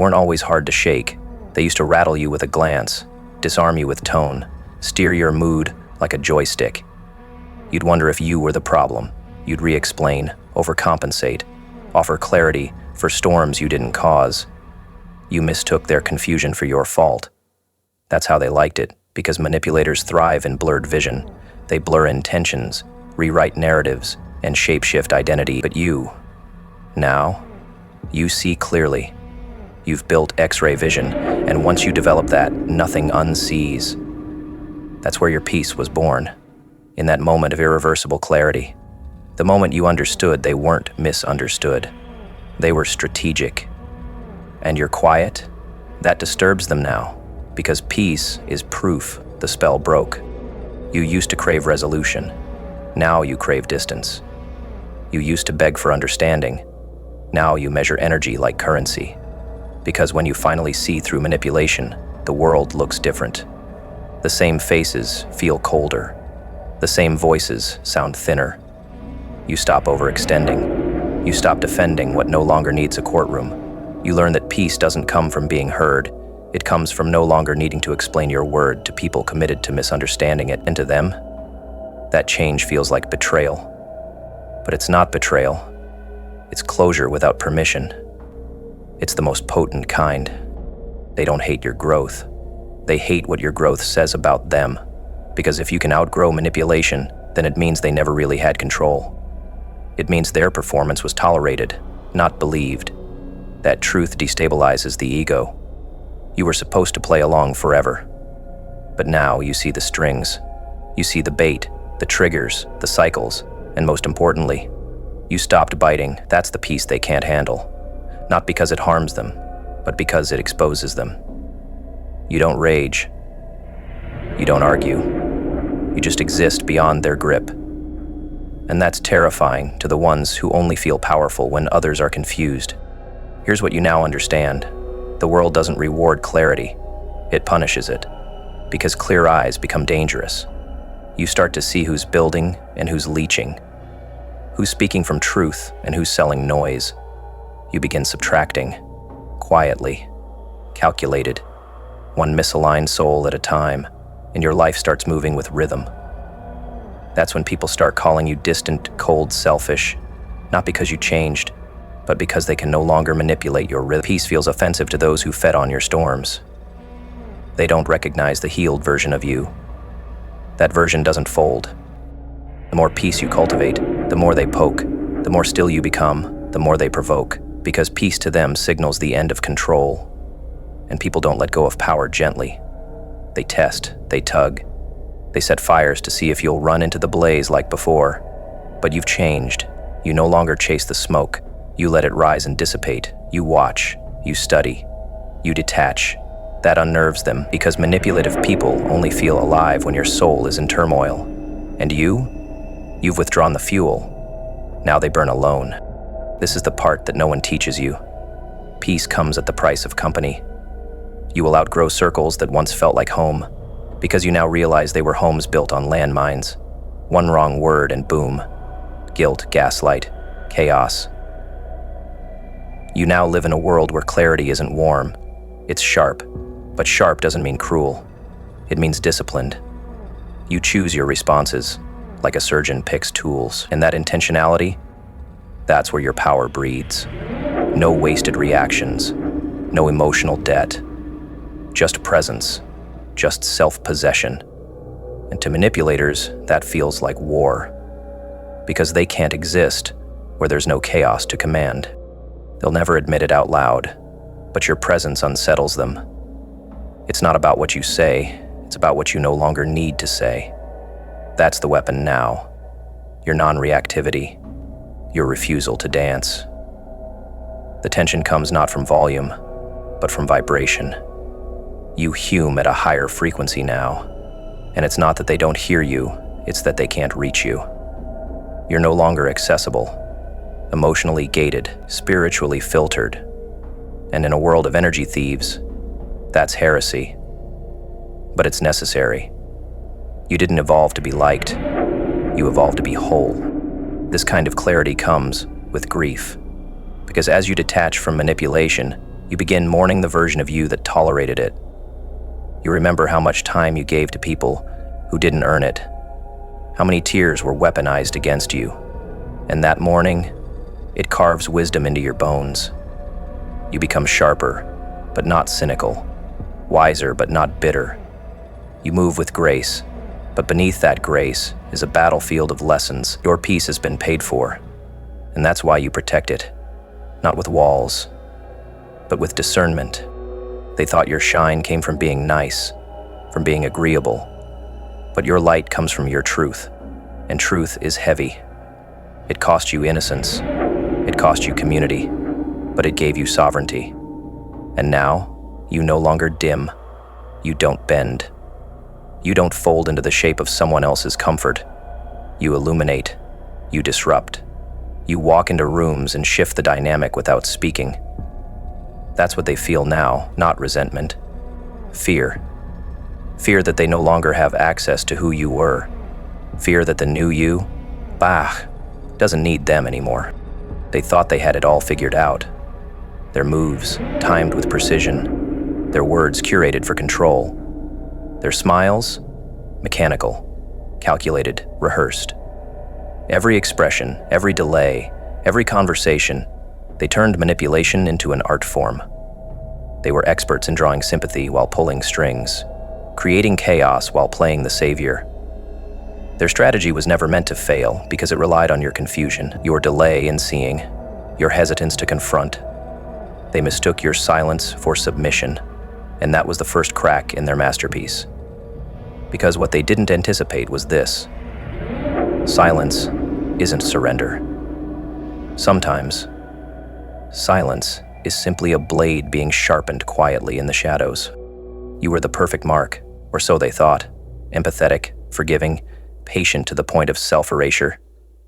weren't always hard to shake. They used to rattle you with a glance, disarm you with tone, steer your mood like a joystick. You'd wonder if you were the problem. You'd re-explain, overcompensate, offer clarity for storms you didn't cause. You mistook their confusion for your fault. That's how they liked it, because manipulators thrive in blurred vision. They blur intentions, rewrite narratives, and shapeshift identity. But you, now, you see clearly. You've built X-ray vision, and once you develop that, nothing unsees. That's where your peace was born, in that moment of irreversible clarity. The moment you understood they weren't misunderstood. They were strategic. And you're quiet? That disturbs them now, because peace is proof the spell broke. You used to crave resolution. Now you crave distance. You used to beg for understanding. Now you measure energy like currency. Because when you finally see through manipulation, the world looks different. The same faces feel colder. The same voices sound thinner. You stop overextending. You stop defending what no longer needs a courtroom. You learn that peace doesn't come from being heard. It comes from no longer needing to explain your word to people committed to misunderstanding it. And to them, that change feels like betrayal. But it's not betrayal. It's closure without permission. It's the most potent kind. They don't hate your growth. They hate what your growth says about them. Because if you can outgrow manipulation, then it means they never really had control. It means their performance was tolerated, not believed. That truth destabilizes the ego. You were supposed to play along forever. But now you see the strings. You see the bait, the triggers, the cycles, and most importantly, you stopped biting. That's the piece they can't handle. Not because it harms them, but because it exposes them. You don't rage. You don't argue. You just exist beyond their grip. And that's terrifying to the ones who only feel powerful when others are confused. Here's what you now understand. The world doesn't reward clarity. It punishes it. Because clear eyes become dangerous. You start to see who's building and who's leeching. Who's speaking from truth and who's selling noise. You begin subtracting, quietly, calculated, one misaligned soul at a time, and your life starts moving with rhythm. That's when people start calling you distant, cold, selfish, not because you changed, but because they can no longer manipulate your rhythm. Peace feels offensive to those who fed on your storms. They don't recognize the healed version of you. That version doesn't fold. The more peace you cultivate, the more they poke, the more still you become, the more they provoke. Because peace to them signals the end of control. And people don't let go of power gently. They test, they tug. They set fires to see if you'll run into the blaze like before. But you've changed. You no longer chase the smoke. You let it rise and dissipate. You watch, you study, you detach. That unnerves them because manipulative people only feel alive when your soul is in turmoil. And you've withdrawn the fuel. Now they burn alone. This is the part that no one teaches you. Peace comes at the price of company. You will outgrow circles that once felt like home, because you now realize they were homes built on landmines. One wrong word and boom. Guilt, gaslight, chaos. You now live in a world where clarity isn't warm. It's sharp, but sharp doesn't mean cruel. It means disciplined. You choose your responses, like a surgeon picks tools. And that intentionality, that's where your power breeds. No wasted reactions, no emotional debt. Just presence, just self-possession. And to manipulators, that feels like war. Because they can't exist where there's no chaos to command. They'll never admit it out loud, but your presence unsettles them. It's not about what you say, it's about what you no longer need to say. That's the weapon now. Your non-reactivity, your refusal to dance. The tension comes not from volume, but from vibration. You hum at a higher frequency now, and it's not that they don't hear you, it's that they can't reach you. You're no longer accessible, emotionally gated, spiritually filtered. And in a world of energy thieves, that's heresy. But it's necessary. You didn't evolve to be liked, you evolved to be whole. This kind of clarity comes with grief. Because as you detach from manipulation, You begin mourning the version of you that tolerated it. You remember how much time you gave to people who didn't earn it, how many tears were weaponized against you, and that morning, it carves wisdom into your bones. You become sharper, but not cynical, wiser, but not bitter. You move with grace, but beneath that grace is a battlefield of lessons. Your peace has been paid for, and that's why you protect it, not with walls, but with discernment. They thought your shine came from being nice, from being agreeable, but your light comes from your truth, and truth is heavy. It cost you innocence, it cost you community, but it gave you sovereignty. And now, you no longer dim, you don't bend. You don't fold into the shape of someone else's comfort. You illuminate, you disrupt. You walk into rooms and shift the dynamic without speaking. That's what they feel now, not resentment. Fear. Fear that they no longer have access to who you were. Fear that the new you, doesn't need them anymore. They thought they had it all figured out. Their moves, timed with precision. Their words curated for control. Their smiles, mechanical, calculated, rehearsed. Every expression, every delay, every conversation, they turned manipulation into an art form. They were experts in drawing sympathy while pulling strings, creating chaos while playing the savior. Their strategy was never meant to fail because it relied on your confusion, your delay in seeing, your hesitance to confront. They mistook your silence for submission, and that was the first crack in their masterpiece. Because what they didn't anticipate was this: silence isn't surrender. Sometimes, silence is simply a blade being sharpened quietly in the shadows. You were the perfect mark, or so they thought. Empathetic, forgiving, patient to the point of self-erasure.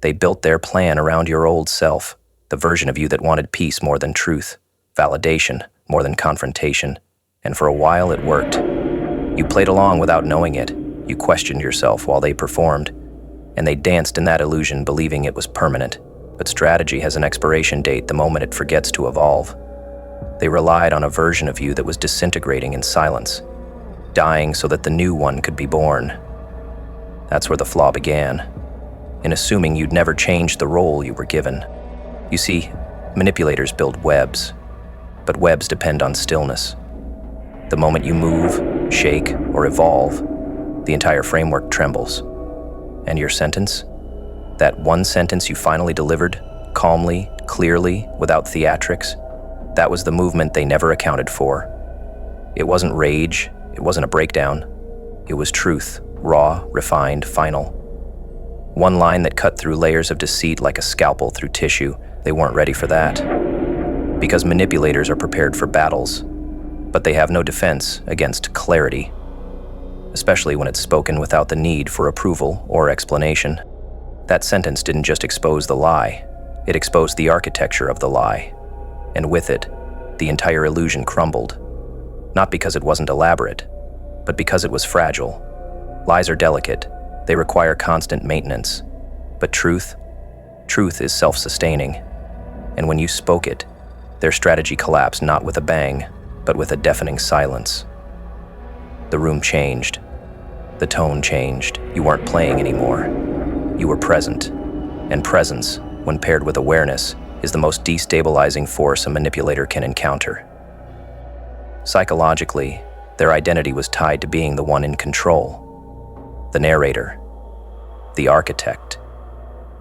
They built their plan around your old self, the version of you that wanted peace more than truth, validation more than confrontation. And for a while it worked. You played along without knowing it. You questioned yourself while they performed, and they danced in that illusion believing it was permanent. But strategy has an expiration date the moment it forgets to evolve. They relied on a version of you that was disintegrating in silence, dying so that the new one could be born. That's where the flaw began, in assuming you'd never change the role you were given. You see, manipulators build webs, but webs depend on stillness. The moment you move, shake, or evolve, the entire framework trembles. And your sentence? That one sentence you finally delivered, calmly, clearly, without theatrics, that was the movement they never accounted for. It wasn't rage, it wasn't a breakdown. It was truth, raw, refined, final. One line that cut through layers of deceit like a scalpel through tissue. They weren't ready for that. Because manipulators are prepared for battles, but they have no defense against clarity, especially when it's spoken without the need for approval or explanation. That sentence didn't just expose the lie, it exposed the architecture of the lie. And with it, the entire illusion crumbled. Not because it wasn't elaborate, but because it was fragile. Lies are delicate, they require constant maintenance. But truth is self-sustaining. And when you spoke it, their strategy collapsed not with a bang, but with a deafening silence. The room changed. The tone changed. You weren't playing anymore. You were present. And presence, when paired with awareness, is the most destabilizing force a manipulator can encounter. Psychologically, their identity was tied to being the one in control. The narrator. The architect.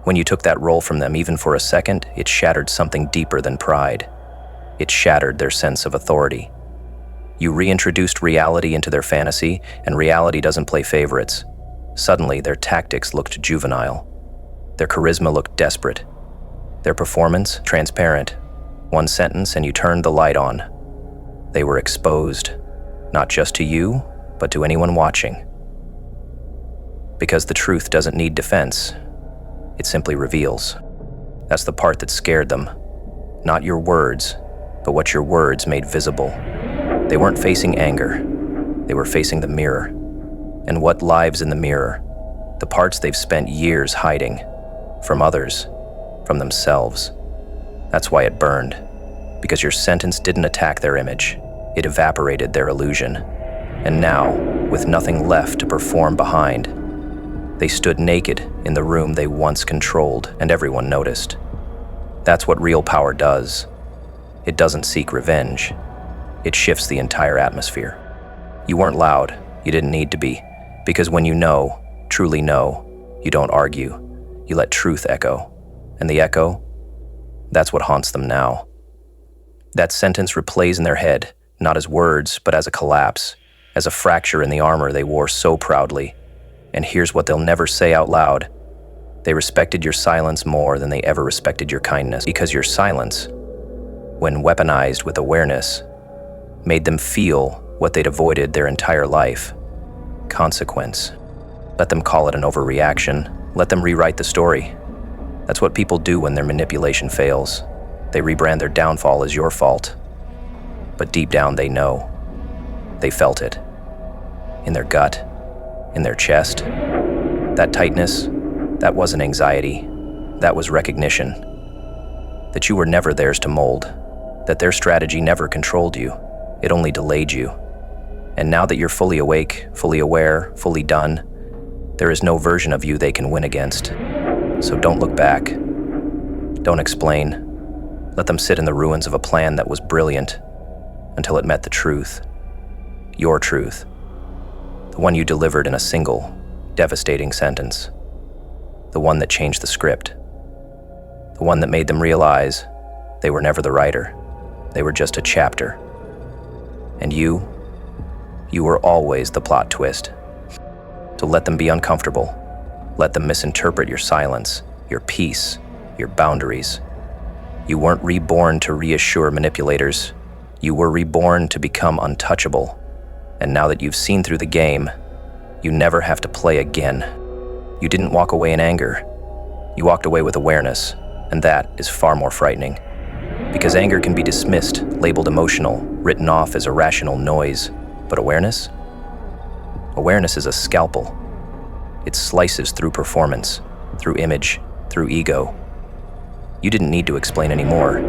When you took that role from them even for a second, it shattered something deeper than pride. It shattered their sense of authority. You reintroduced reality into their fantasy, and reality doesn't play favorites. Suddenly, their tactics looked juvenile. Their charisma looked desperate. Their performance, transparent. One sentence and you turned the light on. They were exposed, not just to you, but to anyone watching. Because the truth doesn't need defense. It simply reveals. That's the part that scared them. Not your words, but what your words made visible. They weren't facing anger. They were facing the mirror. And what lives in the mirror? The parts they've spent years hiding. From others. From themselves. That's why it burned. because your sentence didn't attack their image. It evaporated their illusion. And now, with nothing left to perform behind, they stood naked in the room they once controlled, and everyone noticed. That's what real power does. It doesn't seek revenge. It shifts the entire atmosphere. You weren't loud. You didn't need to be. Because when you know, truly know, you don't argue. You let truth echo. And the echo? That's what haunts them now. That sentence replays in their head, not as words, but as a collapse, as a fracture in the armor they wore so proudly. And here's what they'll never say out loud. They respected your silence more than they ever respected your kindness, because your silence, when weaponized with awareness, made them feel what they'd avoided their entire life. Consequence. Let them call it an overreaction. Let them rewrite the story. That's what people do when their manipulation fails. They rebrand their downfall as your fault. But deep down they know. They felt it. In their gut. In their chest. That tightness, that wasn't anxiety. That was recognition. That you were never theirs to mold. That their strategy never controlled you. It only delayed you. And now that you're fully awake, fully aware, fully done, there is no version of you they can win against. So don't look back. Don't explain. Let them sit in the ruins of a plan that was brilliant until it met the truth. Your truth. The one you delivered in a single, devastating sentence. The one that changed the script. The one that made them realize they were never the writer. They were just a chapter. And you were always the plot twist. So let them be uncomfortable. Let them misinterpret your silence, your peace, your boundaries. You weren't reborn to reassure manipulators. You were reborn to become untouchable. And now that you've seen through the game, you never have to play again. You didn't walk away in anger. You walked away with awareness, and that is far more frightening. Because anger can be dismissed, labeled emotional, written off as irrational noise. But awareness? Awareness is a scalpel. It slices through performance, through image, through ego. You didn't need to explain anymore.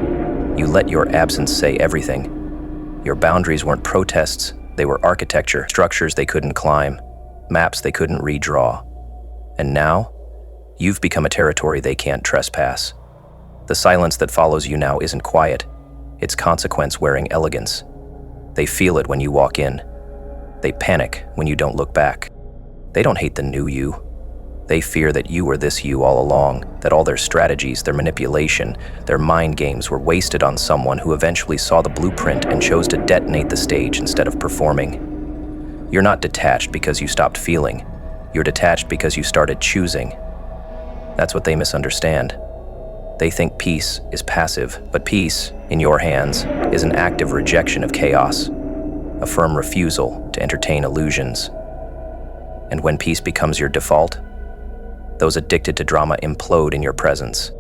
You let your absence say everything. Your boundaries weren't protests, they were architecture, structures they couldn't climb, maps they couldn't redraw. And now, you've become a territory they can't trespass. The silence that follows you now isn't quiet. It's consequence wearing elegance. They feel it when you walk in. They panic when you don't look back. They don't hate the new you. They fear that you were this you all along, that all their strategies, their manipulation, their mind games were wasted on someone who eventually saw the blueprint and chose to detonate the stage instead of performing. You're not detached because you stopped feeling. You're detached because you started choosing. That's what they misunderstand. They think peace is passive, but peace, in your hands, is an active rejection of chaos, a firm refusal to entertain illusions. And when peace becomes your default, those addicted to drama implode in your presence.